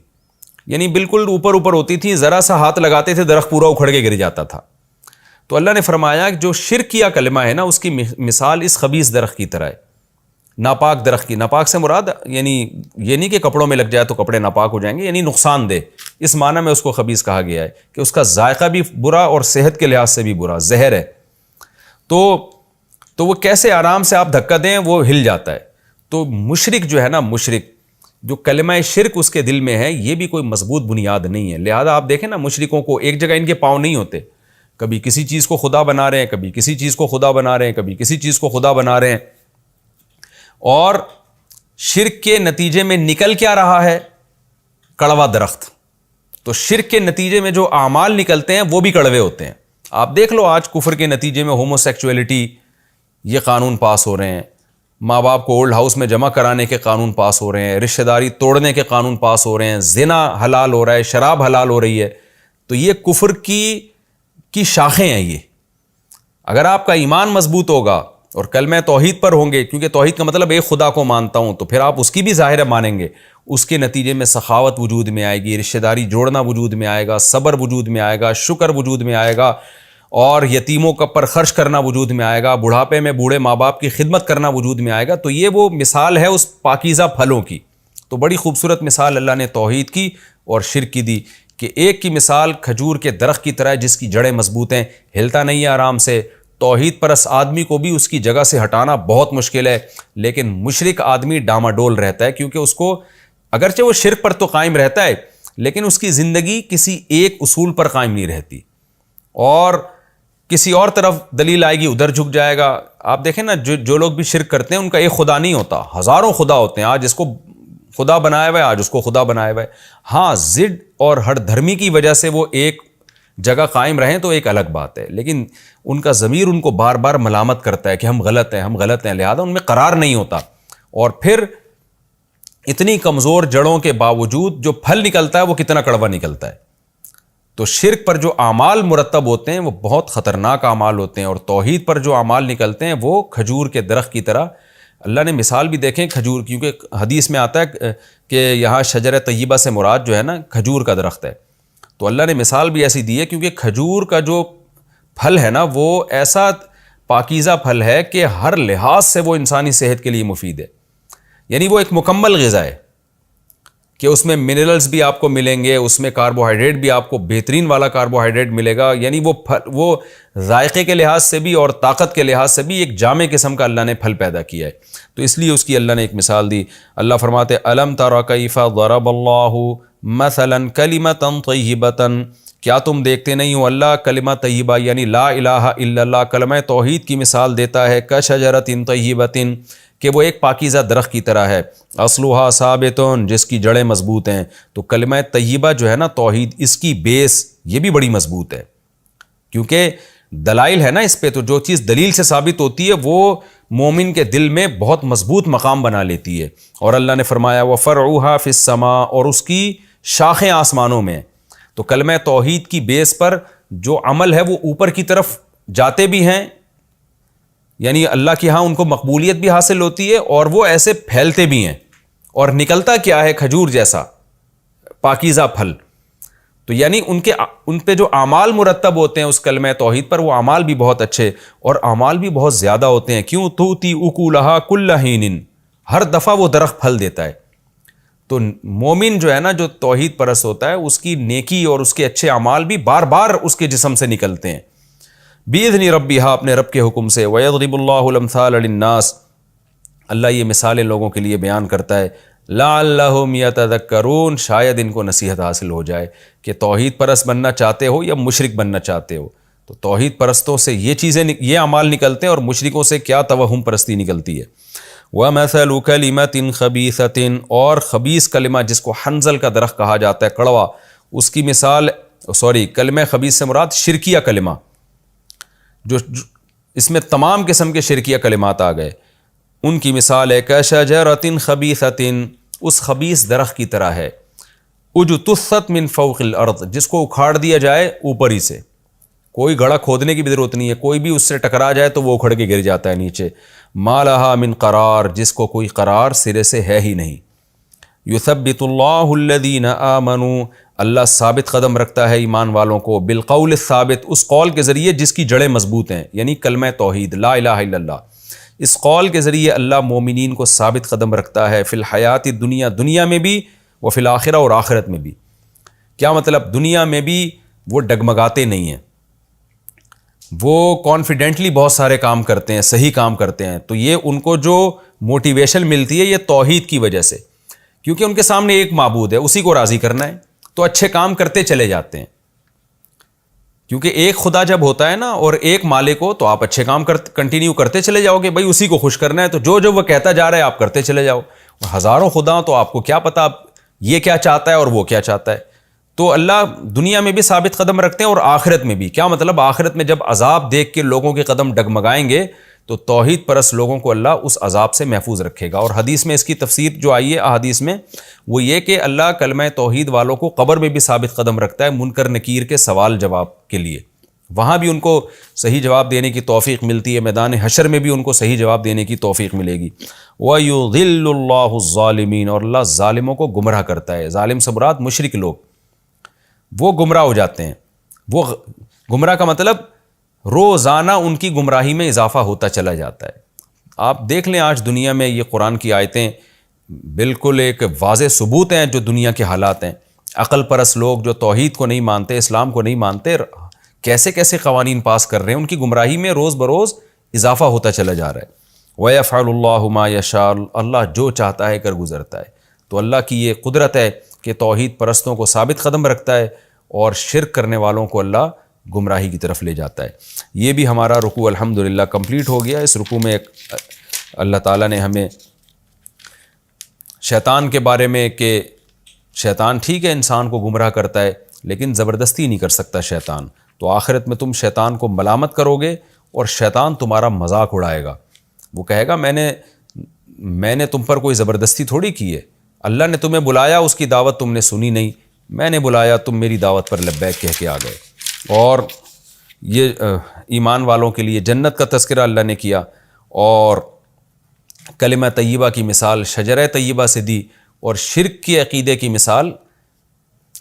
یعنی بالکل اوپر ہوتی تھیں، ذرا سا ہاتھ لگاتے تھے درخت پورا اکھڑ کے گر جاتا تھا. تو اللہ نے فرمایا کہ جو شرک کیا کلمہ ہے نا، اس کی مثال اس خبیث درخت کی طرح ہے، ناپاک درخت کی. ناپاک سے مراد یعنی یہ نہیں کہ کپڑوں میں لگ جائے تو کپڑے ناپاک ہو جائیں گے، یعنی نقصان دہ، اس معنی میں اس کو خبیث کہا گیا ہے کہ اس کا ذائقہ بھی برا اور صحت کے لحاظ سے بھی برا، زہر ہے. تو وہ کیسے آرام سے آپ دھکا دیں وہ ہل جاتا ہے. تو مشرک جو ہے نا، مشرک جو کلمہ شرک اس کے دل میں ہے، یہ بھی کوئی مضبوط بنیاد نہیں ہے. لہذا آپ دیکھیں نا، مشرکوں کو ایک جگہ ان کے پاؤں نہیں ہوتے، کبھی کسی چیز کو خدا بنا رہے ہیں، کبھی کسی چیز کو خدا بنا رہے ہیں، کبھی کسی چیز کو خدا بنا رہے ہیں. اور شرک کے نتیجے میں نکل کیا رہا ہے؟ کڑوا درخت. تو شرک کے نتیجے میں جو اعمال نکلتے ہیں وہ بھی کڑوے ہوتے ہیں. آپ دیکھ لو آج کفر کے نتیجے میں ہومو سیکچولیٹی یہ قانون پاس ہو رہے ہیں، ماں باپ کو اولڈ ہاؤس میں جمع کرانے کے قانون پاس ہو رہے ہیں، رشتہ داری توڑنے کے قانون پاس ہو رہے ہیں، زنا حلال ہو رہا ہے، شراب حلال ہو رہی ہے. تو یہ کفر کی شاخیں ہیں. یہ اگر آپ کا ایمان مضبوط ہوگا اور کلمہ توحید پر ہوں گے، کیونکہ توحید کا مطلب ایک خدا کو مانتا ہوں، تو پھر آپ اس کی بھی ظاہر مانیں گے. اس کے نتیجے میں سخاوت وجود میں آئے گی، رشتہ داری جوڑنا وجود میں آئے گا، صبر وجود میں آئے گا، شکر وجود میں آئے گا، اور یتیموں پر خرچ کرنا وجود میں آئے گا، بڑھاپے میں بوڑھے ماں باپ کی خدمت کرنا وجود میں آئے گا. تو یہ وہ مثال ہے اس پاکیزہ پھلوں کی. تو بڑی خوبصورت مثال اللہ نے توحید کی اور شرک کی دی کہ ایک کی مثال کھجور کے درخت کی طرح جس کی جڑیں مضبوط ہیں، ہلتا نہیں ہے آرام سے. توحید پرست آدمی کو بھی اس کی جگہ سے ہٹانا بہت مشکل ہے، لیکن مشرک آدمی ڈاماڈول رہتا ہے، کیونکہ اس کو اگرچہ وہ شرک پر تو قائم رہتا ہے لیکن اس کی زندگی کسی ایک اصول پر قائم نہیں رہتی، اور کسی اور طرف دلیل آئے گی ادھر جھک جائے گا. آپ دیکھیں نا، جو لوگ بھی شرک کرتے ہیں ان کا ایک خدا نہیں ہوتا، ہزاروں خدا ہوتے ہیں. آج اس کو خدا بنایا ہوا ہے، آج اس کو خدا بنایا ہوا ہے. ہاں، ضد اور ہر دھرمی کی وجہ سے وہ ایک جگہ قائم رہیں تو ایک الگ بات ہے، لیکن ان کا ضمیر ان کو بار بار ملامت کرتا ہے کہ ہم غلط ہیں، ہم غلط ہیں، لہذا ان میں قرار نہیں ہوتا. اور پھر اتنی کمزور جڑوں کے باوجود جو پھل نکلتا ہے وہ کتنا کڑوا نکلتا ہے. تو شرک پر جو اعمال مرتب ہوتے ہیں وہ بہت خطرناک اعمال ہوتے ہیں، اور توحید پر جو اعمال نکلتے ہیں وہ کھجور کے درخت کی طرح. اللہ نے مثال بھی دیکھیں کھجور، کیونکہ حدیث میں آتا ہے کہ یہاں شجرہ طیبہ سے مراد جو ہے نا کھجور کا درخت ہے. تو اللہ نے مثال بھی ایسی دی ہے کیونکہ کھجور کا جو پھل ہے نا وہ ایسا پاکیزہ پھل ہے کہ ہر لحاظ سے وہ انسانی صحت کے لیے مفید ہے. یعنی وہ ایک مکمل غذا ہے کہ اس میں منرلز بھی آپ کو ملیں گے، اس میں کاربوہائیڈریٹ بھی آپ کو بہترین والا کاربوہائیڈریٹ ملے گا. یعنی وہ ذائقے کے لحاظ سے بھی اور طاقت کے لحاظ سے بھی ایک جامع قسم کا اللہ نے پھل پیدا کیا ہے. تو اس لیے اس کی اللہ نے ایک مثال دی. اللہ فرماتے الم تر کیف ضرب اللہ مثلا کلمۃ طیبۃ، کیا تم دیکھتے نہیں ہو اللہ کلمہ طیبہ یعنی لا الہ الا اللہ، کلمہ توحید کی مثال دیتا ہے کشجرۃ طیبۃ، کہ وہ ایک پاکیزہ درخت کی طرح ہے، اصلھا ثابت، جس کی جڑیں مضبوط ہیں. تو کلمہ طیبہ جو ہے نا توحید، اس کی بیس یہ بھی بڑی مضبوط ہے، کیونکہ دلائل ہے نا اس پہ. تو جو چیز دلیل سے ثابت ہوتی ہے وہ مومن کے دل میں بہت مضبوط مقام بنا لیتی ہے. اور اللہ نے فرمایا وَفَرْعُهَا فِي السَّمَاءِ، اور اس کی شاخیں آسمانوں میں. تو کلمہ توحید کی بیس پر جو عمل ہے وہ اوپر کی طرف جاتے بھی ہیں یعنی اللہ کے ہاں ان کو مقبولیت بھی حاصل ہوتی ہے اور وہ ایسے پھیلتے بھی ہیں، اور نکلتا کیا ہے؟ کھجور جیسا پاکیزہ پھل۔ تو یعنی ان پہ جو اعمال مرتب ہوتے ہیں اس کلمہ توحید پر، وہ اعمال بھی بہت اچھے اور اعمال بھی بہت زیادہ ہوتے ہیں۔ کیوں؟ توتی اکولہا کل حین، ہر دفعہ وہ درخت پھل دیتا ہے۔ تو مومن جو ہے نا، جو توحید پرست ہوتا ہے، اس کی نیکی اور اس کے اچھے اعمال بھی بار بار اس کے جسم سے نکلتے ہیں، بِإِذْنِ رَبِّهَا، اپنے رب کے حکم سے۔ وَيَضْرِبُ اللَّهُ الْأَمْثَالَ لِلنَّاسِ، اللہ یہ مثالیں لوگوں کے لیے بیان کرتا ہے، لَعَلَّهُمْ يَتَذَكَّرُونَ، شاید ان کو نصیحت حاصل ہو جائے کہ توحید پرست بننا چاہتے ہو یا مشرک بننا چاہتے ہو، تو توحید پرستوں سے یہ چیزیں، یہ اعمال نکلتے ہیں، اور مشرکوں سے کیا توہم پرستی نکلتی ہے۔ وَمَثَلُ كَلِمَةٍ خَبِيثَةٍ، اور خبیث کلمہ جس کو حنظل کا درخت کہا جاتا ہے، کڑوا، اس کی مثال، کلمہ خبیث سے مراد شرکیہ کلمہ، جو اس میں تمام قسم کے شرکیہ کلمات آ گئے، ان کی مثال ہے کَشَجَرَةٍ خَبِیثَةٍ، اس خبیث درخت کی طرح ہے، اجتثت من فوق الارض، جس کو اکھاڑ دیا جائے اوپر ہی سے، کوئی گڑھا کھودنے کی بھی ضرورت نہیں ہے، کوئی بھی اس سے ٹکرا جائے تو وہ اکھڑ کے گر جاتا ہے نیچے، ما لہا من قرار، جس کو کوئی قرار سرے سے ہے ہی نہیں۔ یثبت اللہ الذین آمنوا، اللہ ثابت قدم رکھتا ہے ایمان والوں کو، بالقول الثابت، اس قول کے ذریعے جس کی جڑیں مضبوط ہیں، یعنی کلمہ توحید لا الہ الا اللہ، اس قول کے ذریعے اللہ مومنین کو ثابت قدم رکھتا ہے، فی الحیات الدنیا، دنیا میں بھی، و فی الآخرہ، اور آخرت میں بھی۔ کیا مطلب؟ دنیا میں بھی وہ ڈگمگاتے نہیں ہیں، وہ کانفیڈنٹلی بہت سارے کام کرتے ہیں، صحیح کام کرتے ہیں، تو یہ ان کو جو موٹیویشن ملتی ہے یہ توحید کی وجہ سے، کیونکہ ان کے سامنے ایک معبود ہے، اسی کو راضی کرنا ہے، تو اچھے کام کرتے چلے جاتے ہیں، کیونکہ ایک خدا جب ہوتا ہے نا اور ایک مالک ہو تو آپ اچھے کام کنٹینیو کرتے چلے جاؤ گے، بھائی اسی کو خوش کرنا ہے، تو جو وہ کہتا جا رہا ہے آپ کرتے چلے جاؤ، ہزاروں خدا تو آپ کو کیا پتا یہ کیا چاہتا ہے اور وہ کیا چاہتا ہے۔ تو اللہ دنیا میں بھی ثابت قدم رکھتے ہیں اور آخرت میں بھی۔ کیا مطلب؟ آخرت میں جب عذاب دیکھ کے لوگوں کے قدم ڈگمگائیں گے تو توحید پرست لوگوں کو اللہ اس عذاب سے محفوظ رکھے گا۔ اور حدیث میں اس کی تفسیر جو آئی ہے احادیث میں، وہ یہ کہ اللہ کلمہ توحید والوں کو قبر میں بھی ثابت قدم رکھتا ہے، منکر نکیر کے سوال جواب کے لیے، وہاں بھی ان کو صحیح جواب دینے کی توفیق ملتی ہے، میدان حشر میں بھی ان کو صحیح جواب دینے کی توفیق ملے گی۔ وَيُضِلُّ اللَّهُ الظَّالِمِينَ، اور اللہ ظالموں کو گمراہ کرتا ہے، ظالم سے مراد مشرک لوگ، وہ گمراہ ہو جاتے ہیں۔ وہ گمراہ کا مطلب روزانہ ان کی گمراہی میں اضافہ ہوتا چلا جاتا ہے۔ آپ دیکھ لیں آج دنیا میں یہ قرآن کی آیتیں بالکل ایک واضح ثبوت ہیں جو دنیا کے حالات ہیں۔ عقل پرست لوگ جو توحید کو نہیں مانتے، اسلام کو نہیں مانتے، کیسے کیسے قوانین پاس کر رہے ہیں، ان کی گمراہی میں روز بروز اضافہ ہوتا چلا جا رہا ہے۔ وَيَفْعَلُ اللَّهُ مَا يَشَاءُ، اللہ جو چاہتا ہے کر گزرتا ہے۔ تو اللہ کی یہ قدرت ہے کہ توحید پرستوں کو ثابت قدم رکھتا ہے اور شرک کرنے والوں کو اللہ گمراہی کی طرف لے جاتا ہے۔ یہ بھی ہمارا رکوع الحمدللہ کمپلیٹ ہو گیا۔ اس رکوع میں اللہ تعالیٰ نے ہمیں شیطان کے بارے میں کہ شیطان ٹھیک ہے انسان کو گمراہ کرتا ہے لیکن زبردستی نہیں کر سکتا شیطان، تو آخرت میں تم شیطان کو ملامت کرو گے اور شیطان تمہارا مذاق اڑائے گا، وہ کہے گا میں نے تم پر کوئی زبردستی تھوڑی کی ہے، اللہ نے تمہیں بلایا، اس کی دعوت تم نے سنی نہیں، میں نے بلایا، تم میری دعوت پر لبیک کہہ کے آ گئے۔ اور یہ ایمان والوں کے لیے جنت کا تذکرہ اللہ نے کیا، اور کلمہ طیبہ کی مثال شجرہ طیبہ سے دی، اور شرک کی عقیدے کی مثال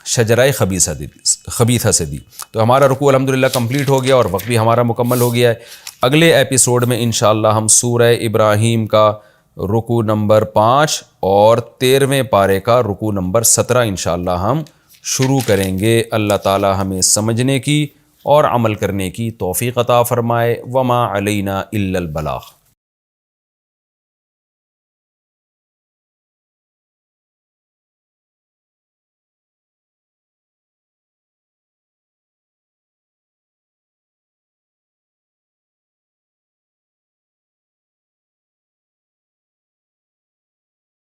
شجرہ خبیثہ سے دی۔ تو ہمارا رکوع الحمدللہ کمپلیٹ ہو گیا اور وقت بھی ہمارا مکمل ہو گیا ہے۔ اگلے ایپیسوڈ میں انشاءاللہ ہم سورہ ابراہیم کا رکوع نمبر 5 اور 13ویں پارے کا رکوع نمبر 17 انشاءاللہ ہم شروع کریں گے۔ اللہ تعالی ہمیں سمجھنے کی اور عمل کرنے کی توفیق عطا فرمائے۔ وما علینا الا البلاغ۔